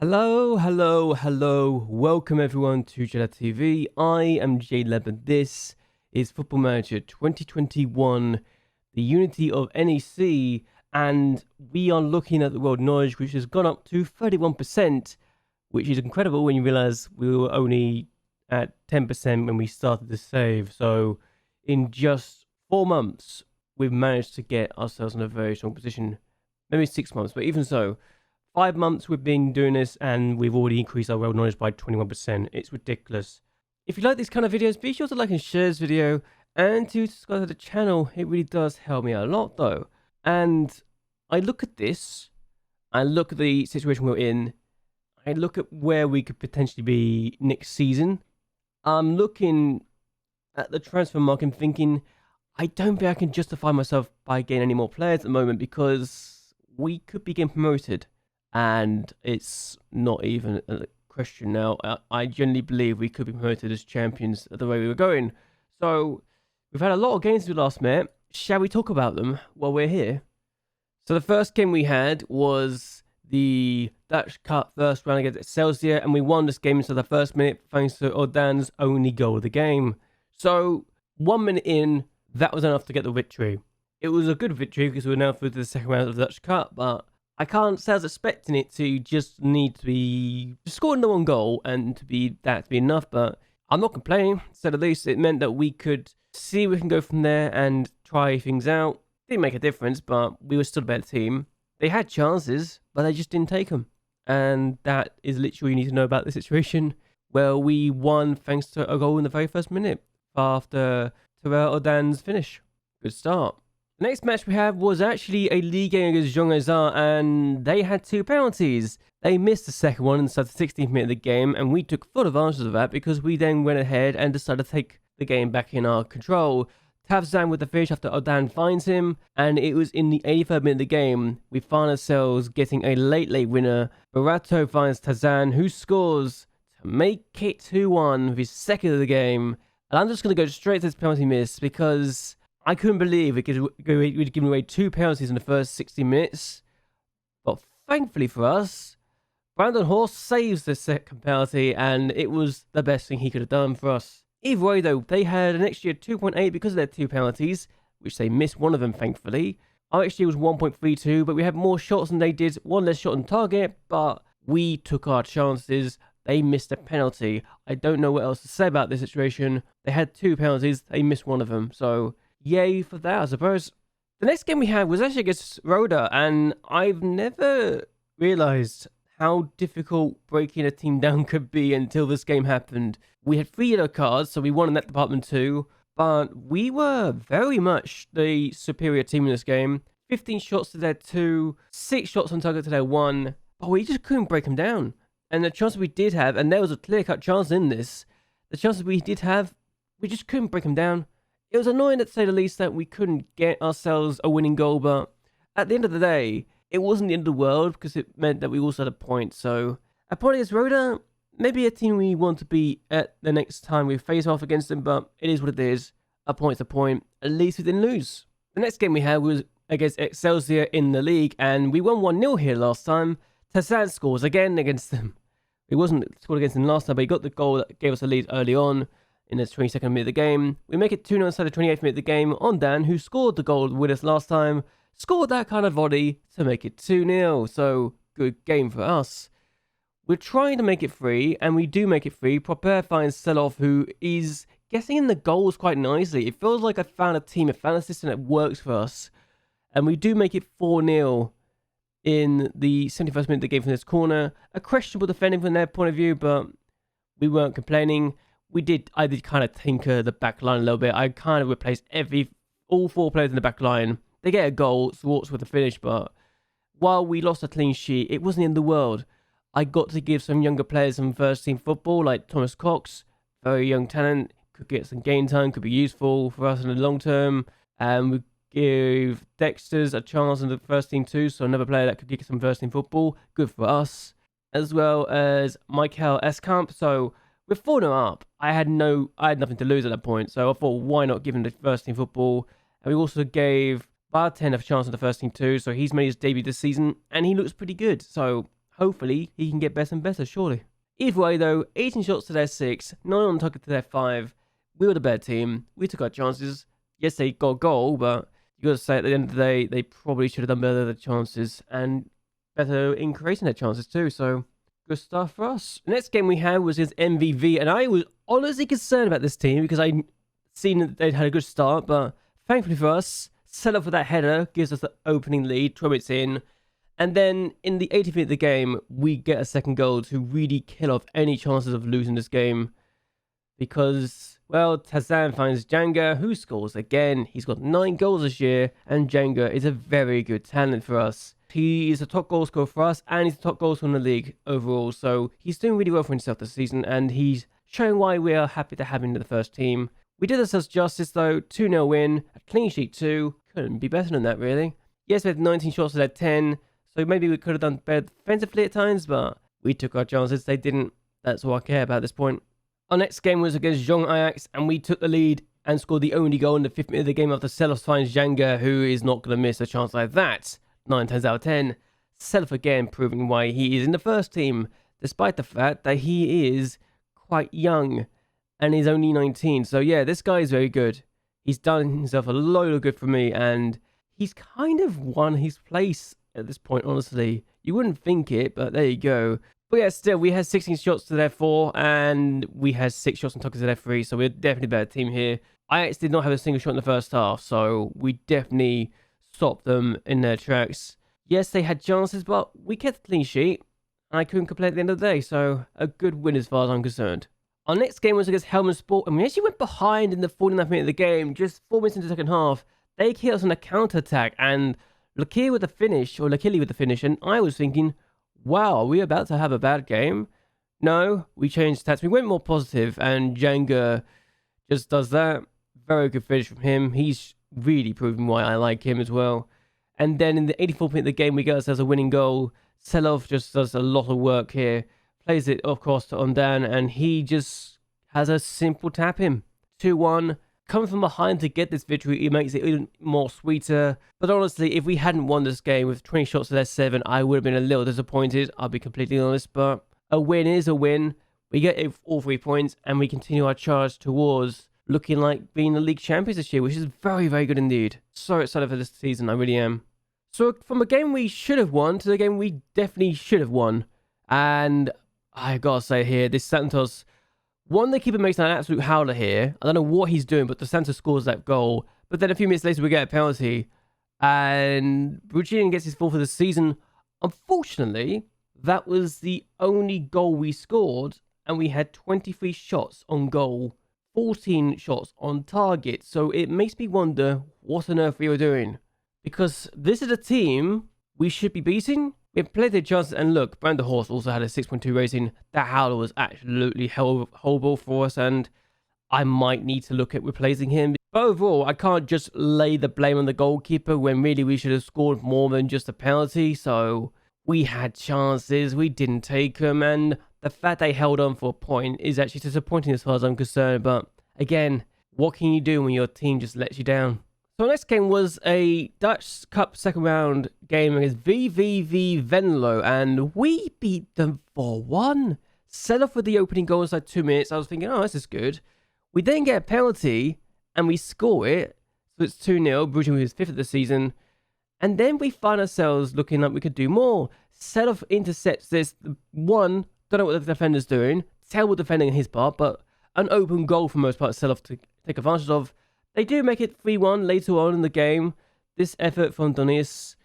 Hello. Welcome everyone to JLABTV. I am JLAB and this is Football Manager 2021, the Unity of NEC, and we are looking at the world knowledge, which has gone up to 31%, which is incredible when you realize we were only at 10% when we started the save. So in just 4 months, we've managed to get ourselves in a very strong position. Maybe 6 months, but even so, 5 months we've been doing this and we've already increased our world knowledge by 21%. It's ridiculous. If you like these kind of videos, be sure to like and share this video and to subscribe to the channel. It really does help me out a lot though. And I look at this, I look at the situation we're in, I look at where we could potentially be next season. I'm looking at the transfer market and thinking, I don't think I can justify myself by getting any more players at the moment because we could be getting promoted. And it's not even a question now. I genuinely believe we could be promoted as champions the way we were going. So we've had a lot of games we last met. Shall we talk about them while we're here? So the first game we had was the Dutch Cup first round against Excelsior, and we won this game into the first minute thanks to Odan's only goal of the game. So 1 minute in, that was enough to get the victory. It was a good victory because we're now through to the second round of the Dutch Cup, but I can't say I was expecting it to just need to be scoring the one goal and to be enough, but I'm not complaining. So at least it meant that we could see we can go from there and try things out. Didn't make a difference, but we were still a better team. They had chances, but they just didn't take them. And that is literally all you need to know about the situation. Well, we won thanks to a goal in the very first minute after Terrell Odan's finish. Good start. The next match we had was actually a league game against Jong and they had 2 penalties. They missed the second one inside the 16th minute of the game, and we took full advantage of that because we then went ahead and decided to take the game back in our control. Tavzan with the finish after Odan finds him, and it was in the 83rd minute of the game we find ourselves getting a late winner. Barato finds Tazan, who scores to make it 2-1 with his second of the game. And I'm just going to go straight to this penalty miss because I couldn't believe we'd given away 2 penalties in the first 60 minutes. But thankfully for us, Brandon Horst saves the second penalty, and it was the best thing he could have done for us. Either way though, they had an XG of 2.8 because of their 2 penalties, which they missed one of them thankfully. Our XG was 1.32, but we had more shots than they did, 1 less shot on target, but we took our chances. They missed a penalty. I don't know what else to say about this situation. They had 2 penalties, they missed one of them, so yay for that, I suppose. The next game we had was actually against Roda, and I've never realised how difficult breaking a team down could be until this game happened. We had 3 yellow cards, so we won in that department too, but we were very much the superior team in this game. 15 shots to their 2, 6 shots on target to their 1, but we just couldn't break them down. And the chances we did have, and there was a clear-cut chance in this, the chances we did have, we just couldn't break them down. It was annoying, to say the least, that we couldn't get ourselves a winning goal, but at the end of the day, it wasn't the end of the world because it meant that we also had a point. So, a point against Roda, maybe a team we want to be at the next time we face off against them, but it is what it is. A point's a point. At least we didn't lose. The next game we had was against Excelsior in the league, and we won 1-0 here last time. Tazan scores again against them. He wasn't scored against them last time, but he got the goal that gave us a lead early on. In the 22nd minute of the game, we make it 2-0 inside the 28th minute of the game. Ondan, who scored the goal with us last time, scored that kind of volley to make it 2-0. So, good game for us. We're trying to make it free, and we do make it free. Proper finds Seloff, who is getting in the goals quite nicely. It feels like I found a team, I found a system that works for us. And we do make it 4-0 in the 71st minute of the game from this corner. A questionable defending from their point of view, but we weren't complaining. I did kind of tinker the back line a little bit. I kind of replaced all 4 players in the back line. They get a goal, Swartz with the finish, but while we lost a clean sheet, it wasn't in the world. I got to give some younger players some first team football, like Thomas Cox, very young talent, could get some game time, could be useful for us in the long term. And we give Dexter's a chance in the first team too, so another player that could get some first team football, good for us. As well as Michael Eskamp, so with 4-0 up, I had nothing to lose at that point, so I thought, why not give him the first team football? And we also gave Barten a chance in the first team too, so he's made his debut this season, and he looks pretty good. So hopefully he can get better and better, surely. Either way though, 18 shots to their 6, 9 on target to their 5. We were the better team. We took our chances. Yes, they got a goal, but you got to say at the end of the day, they probably should have done better with the chances and better in creating their chances too. So good stuff for us. The next game we had was against MVV, and I was honestly concerned about this team because I'd seen that they'd had a good start, but thankfully for us, set up for that header gives us the opening lead, 12 minutes in. And then in the 80th minute of the game, we get a second goal to really kill off any chances of losing this game. Because, well, Tazan finds Jenga, who scores again. He's got 9 goals this year, and Jenga is a very good talent for us. He is a top goal scorer for us, and he's the top goal scorer in the league overall. So he's doing really well for himself this season, and he's showing why we are happy to have him in the first team. We did ourselves justice though, 2-0 win, a clean sheet too. Couldn't be better than that really. Yes, we had 19 shots to their 10. So maybe we could have done better defensively at times, but we took our chances. They didn't. That's all I care about at this point. Our next game was against Jong Ajax, and we took the lead and scored the only goal in the 5th minute of the game after Seloff finds Janga, who is not going to miss a chance like that. 9 times out of 10. Seloff again proving why he is in the first team, despite the fact that he is quite young and is only 19. So yeah, this guy is very good. He's done himself a load of good for me, and he's kind of won his place at this point, honestly. You wouldn't think it, but there you go. But yeah, still, we had 16 shots to their 4, and we had 6 shots on target to their 3, so we're definitely a better team here. Ajax did not have a single shot in the first half, so we definitely stopped them in their tracks. Yes, they had chances, but we kept a clean sheet, and I couldn't complain at the end of the day, so a good win as far as I'm concerned. Our next game was against Helmand Sport, and we actually went behind in the 49th minute of the game, just 4 minutes into the second half. They hit us on a counter-attack, and Lakir with the finish, and I was thinking, wow, are we about to have a bad game? No, we changed stats. We went more positive, and Jenga just does that. Very good finish from him. He's really proving why I like him as well. And then in the 84th minute of the game, we get ourselves a winning goal. Seloff just does a lot of work here. Plays it, of course, to Ondan, and he just has a simple tap him. 2-1. Coming from behind to get this victory, it makes it even more sweeter. But honestly, if we hadn't won this game with 20 shots to their 7, I would have been a little disappointed. I'll be completely honest, but a win is a win. We get all 3 points, and we continue our charge towards looking like being the league champions this year, which is very, very good indeed. So excited for this season, I really am. So from a game we should have won to the game we definitely should have won. And I gotta say here, this Santos... One, the keeper makes an absolute howler here. I don't know what he's doing, but the Santos scores that goal. But then a few minutes later, we get a penalty. And Brucinian gets his 4th for the season. Unfortunately, that was the only goal we scored. And we had 23 shots on goal. 14 shots on target. So it makes me wonder what on earth we were doing. Because this is a team we should be beating. We have plenty of chances, and look, Brand Horse also had a 6.2 rating. That howler was absolutely horrible for us, and I might need to look at replacing him. But overall, I can't just lay the blame on the goalkeeper when really we should have scored more than just a penalty. So we had chances, we didn't take them, and the fact they held on for a point is actually disappointing as far as I'm concerned. But again, what can you do when your team just lets you down? So our next game was a Dutch Cup second round game against VVV-Venlo, and we beat them 4-1. Set off with the opening goal inside 2 minutes. I was thinking, oh, this is good. We then get a penalty, and we score it. So it's 2-0, Bruges with his 5th of the season. And then we find ourselves looking like we could do more. Set off intercepts this. One, don't know what the defender's doing. Terrible defending on his part, but an open goal for most part set off to take advantage of. They do make it 3-1 later on in the game. This effort from Donis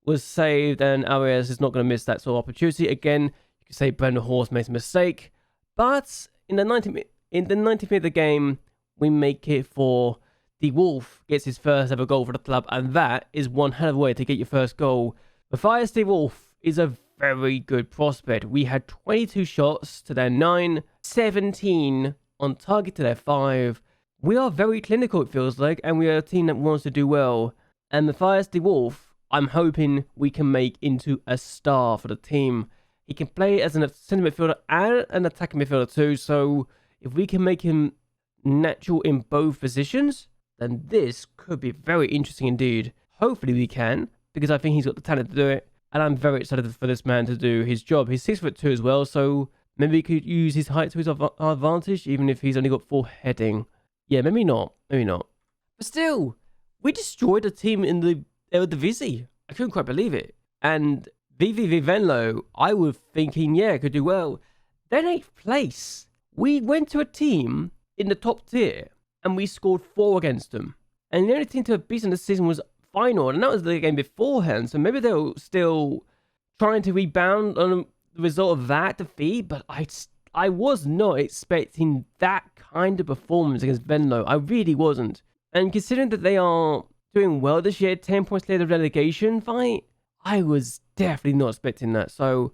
was saved, and Arias is not going to miss that sort of opportunity. Again, you could say Brendan Horst made a mistake. But in the 90th minute of the game, we make it for the Wolf gets his first ever goal for the club, and that is one hell of a way to get your first goal. Matthias de Wolf is a very good prospect. We had 22 shots to their 9, 17 on target to their 5. We are very clinical, it feels like, and we are a team that wants to do well. And Matthias de Wolf, I'm hoping we can make into a star for the team. He can play as a centre midfielder and an attacking midfielder too, so if we can make him natural in both positions, then this could be very interesting indeed. Hopefully we can, because I think he's got the talent to do it. And I'm very excited for this man to do his job. He's 6'2" as well, so maybe he could use his height to his advantage, even if he's only got 4 heading. Yeah, maybe not. Maybe not. But still, we destroyed a team in the Eredivisie. I couldn't quite believe it. And VVV-Venlo, I was thinking, yeah, could do well. Then 8th place. We went to a team in the top tier, and we scored 4 against them. And the only team to have beaten this season was Final, and that was the game beforehand, so maybe they're still trying to rebound on the result of that defeat, but I was not expecting that kind of performance against Venlo. I really wasn't. And considering that they are doing well this year, 10 points clear of the relegation fight, I was definitely not expecting that. So,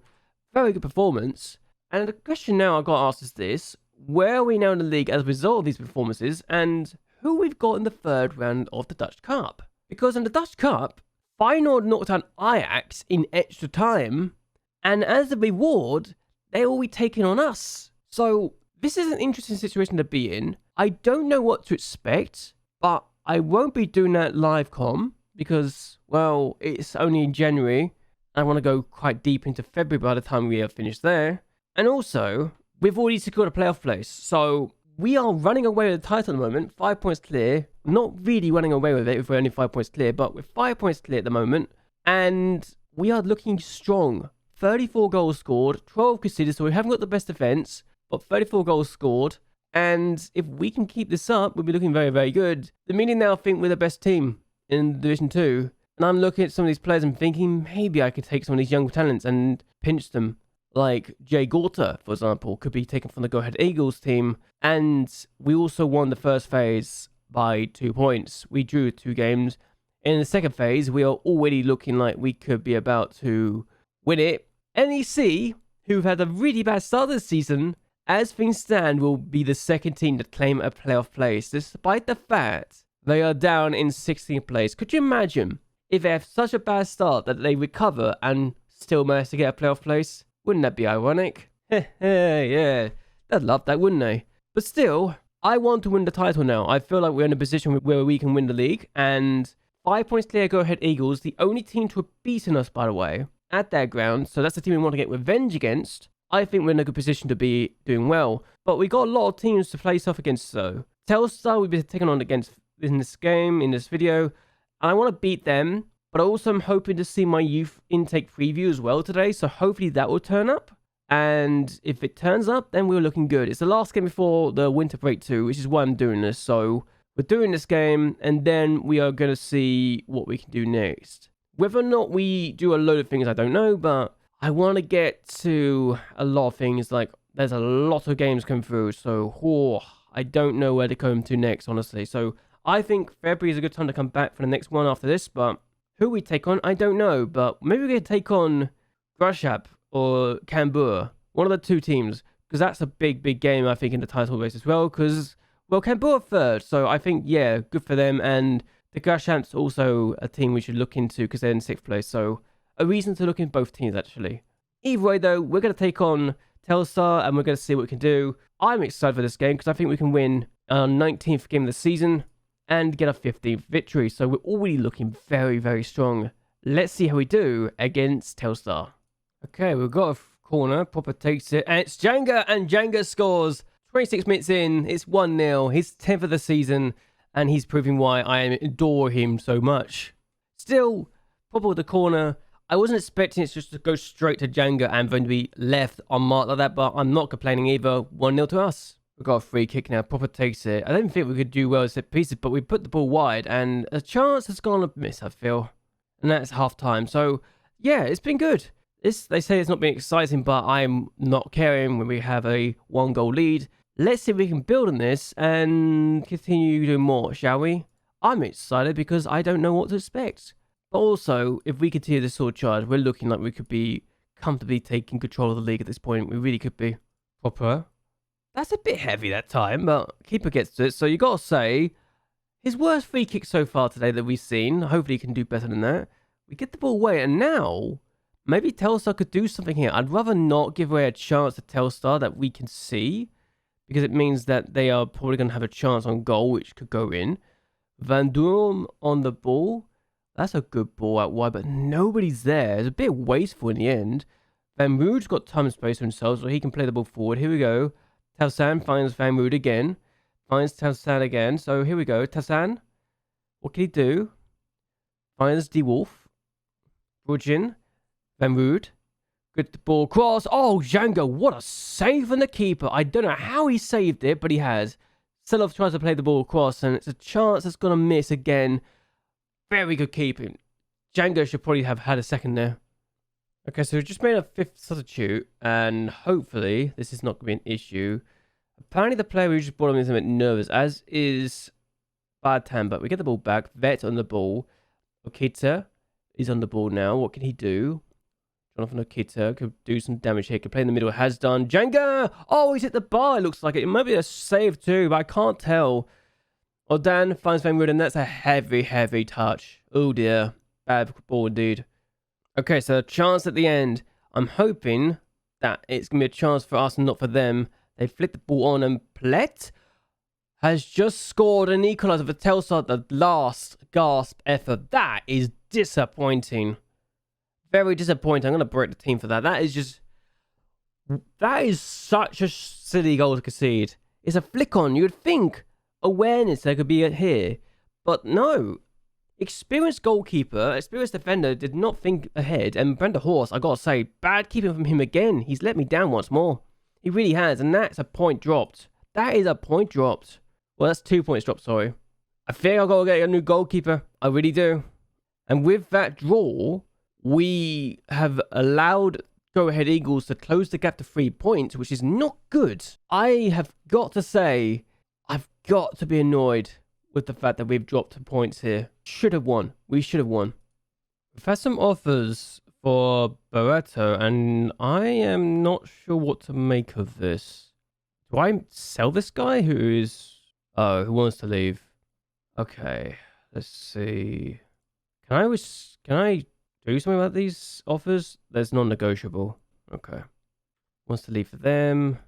very good performance. And the question now I've got to ask is this: where are we now in the league as a result of these performances, and who we've got in the 3rd round of the Dutch Cup? Because in the Dutch Cup, Feyenoord knocked out Ajax in extra time, and as a reward, they will be taking on us. So, this is an interesting situation to be in. I don't know what to expect, but I won't be doing that live com, because, well, it's only in January. I want to go quite deep into February by the time we have finished there. And also, we've already secured a playoff place, so we are running away with the title at the moment, 5 points clear. Not really running away with it if we're only 5 points clear, but we're 5 points clear at the moment. And we are looking strong. 34 goals scored, 12 conceded, so we haven't got the best defense, but 34 goals scored. And if we can keep this up, we'll be looking very, very good. The media now think we're the best team in Division 2. And I'm looking at some of these players and thinking maybe I could take some of these young talents and pinch them. Like Jay Gorta, for example, could be taken from the Go Ahead Eagles team. And we also won the first phase by 2 points. We drew 2 games. In the second phase, we are already looking like we could be about to win it. NEC, who've had a really bad start of the season, as things stand, will be the second team to claim a playoff place, despite the fact they are down in 16th place. Could you imagine if they have such a bad start that they recover and still manage to get a playoff place? Wouldn't that be ironic? Yeah, they'd love that, wouldn't they? But still, I want to win the title now. I feel like we're in a position where we can win the league. And 5 points clear, Go Ahead Eagles, the only team to have beaten us, by the way, at their ground. So that's the team we want to get revenge against. I think we're in a good position to be doing well. But we got a lot of teams to face off against, though. Telstar we've been taking on against in this game, in this video. And I want to beat them. But also I'm hoping to see my youth intake preview as well today. So hopefully that will turn up. And if it turns up, then we're looking good. It's the last game before the winter break too, which is why I'm doing this. So we're doing this game, and then we are going to see what we can do next. Whether or not we do a load of things, I don't know. But I want to get to a lot of things. Like, there's a lot of games coming through. So, I don't know where to come to next, honestly. So I think February is a good time to come back for the next one after this. But who we take on, I don't know. But maybe we could take on Grashap or Cambuur, one of the 2 teams, because that's a big game, I think, in the title race as well. Because, well, Cambuur are 3rd, so I think, yeah, good for them. And the Grashamp's also a team we should look into because they're in 6th place. So a reason to look in both teams, actually. Either way, though, we're going to take on Telstar, and we're going to see what we can do. I'm excited for this game because I think we can win our 19th game of the season and get a 15th victory. So we're already looking very, very strong. Let's see how we do against Telstar. Okay, we've got a corner. Popper takes it, and it's Janga, and Janga scores. 26 minutes in, it's 1-0. He's 10th of the season, and he's proving why I adore him so much. Still, Popper with the corner. I wasn't expecting it just to go straight to Janga and then to be left unmarked like that, but I'm not complaining either. 1-0 to us. We've got a free kick now. Popper takes it. I don't think we could do well as set pieces, but we put the ball wide, and a chance has gone amiss, I feel. And that's half time. So, yeah, it's been good. They say it's not been exciting, but I'm not caring when we have a 1-goal lead. Let's see if we can build on this and continue doing more, shall we? I'm excited because I don't know what to expect. But also, if we continue this sort of charge, we're looking like we could be comfortably taking control of the league at this point. We really could be. Popper. That's a bit heavy that time, but keeper gets to it. So you got to say, his worst free kick so far today that we've seen. Hopefully he can do better than that. We get the ball away, and now maybe Telstar could do something here. I'd rather not give away a chance to Telstar that we can see, because it means that they are probably going to have a chance on goal, which could go in. Van Doorn on the ball. That's a good ball out wide, but nobody's there. It's a bit wasteful in the end. Van Rood's got time and space for himself, so he can play the ball forward. Here we go. Towsan finds Van Rood again. Finds Towsan again. So here we go. Towsan. What can he do? Finds D Wolf. Rujin. Van Rood. Good ball cross. Oh, Django. What a save from the keeper. I don't know how he saved it, but he has. Selov tries to play the ball across, and it's a chance that's going to miss again. Very good keeping. Django should probably have had a second there. Okay, so we just made a 5th substitute, and hopefully this is not going to be an issue. Apparently the player we just brought on is a bit nervous, as is Badtan, but we get the ball back. Vet on the ball. Okita is on the ball now. What can he do? Jonathan Okita could do some damage here. Could play in the middle. Has done. Django! Oh, he's hit the bar, it looks like it. It might be a save too, but I can't tell. Odan finds Van Rood, and that's a heavy, heavy touch. Oh dear. Bad ball indeed. Okay, so a chance at the end. I'm hoping that it's going to be a chance for us and not for them. They flick the ball on, and Plet has just scored an equaliser for Telstar, the last gasp effort. That is disappointing. Very disappointing. I'm going to break the team for that. That is such a silly goal to concede. It's a flick on. You would think awareness there could be here, but no. Experienced goalkeeper, experienced defender did not think ahead, and Brenda Horse, I gotta say, bad keeping from him again. He's let me down once more. He really has, and that's a point dropped. That is a point dropped. Well, that's 2 points dropped, sorry. I think I've got to get a new goalkeeper. I really do. And with that draw, we have allowed Go Ahead Eagles to close the gap to 3 points, which is not good. I have got to say, I've got to be annoyed with the fact that we've dropped points here. Should have won. We should have won. We've had some offers for Barreto, and I am not sure what to make of this. Do I sell this guy who who wants to leave? Okay, let's see. Can I do something about these offers? There's non-negotiable. Okay. Wants to leave for them.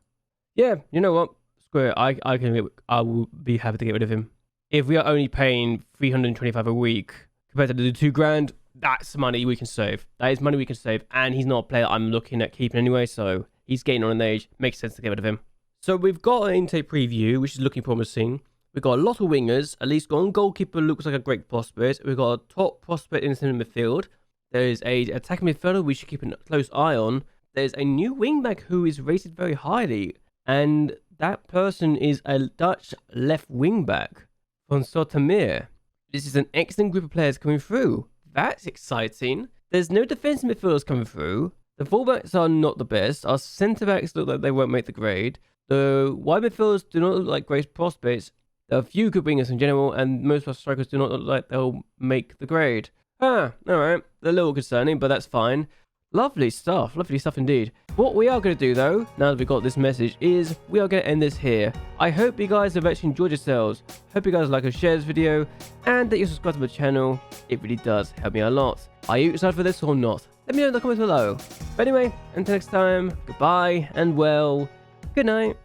Yeah, you know what? Screw it. I will be happy to get rid of him. If we are only paying $325 a week compared to the $2,000, that's money we can save. That is money we can save. And he's not a player I'm looking at keeping anyway, so he's getting on in age. Makes sense to get rid of him. So we've got an intake preview, which is looking promising. We've got a lot of wingers. At least one goalkeeper looks like a great prospect. We've got a top prospect in the centre midfield. There is a attacking midfielder we should keep a close eye on. There's a new wingback who is rated very highly. And that person is a Dutch left wingback. Von Sotomir. This is an excellent group of players coming through. That's exciting. There's no defensive midfielders coming through. The fullbacks are not the best. Our centre backs look like they won't make the grade. The wide midfielders do not look like great prospects. There are a few good wingers in general, and most of our strikers do not look like they'll make the grade. Alright. They're a little concerning, but that's fine. Lovely stuff indeed. What we are going to do though, now that we've got this message, is we are going to end this here. I hope you guys have actually enjoyed yourselves. Hope you guys like and share this video, and that you subscribe to the channel. It really does help me a lot. Are you excited for this or not? Let me know in the comments below. But anyway, until next time, goodbye, and well, good night.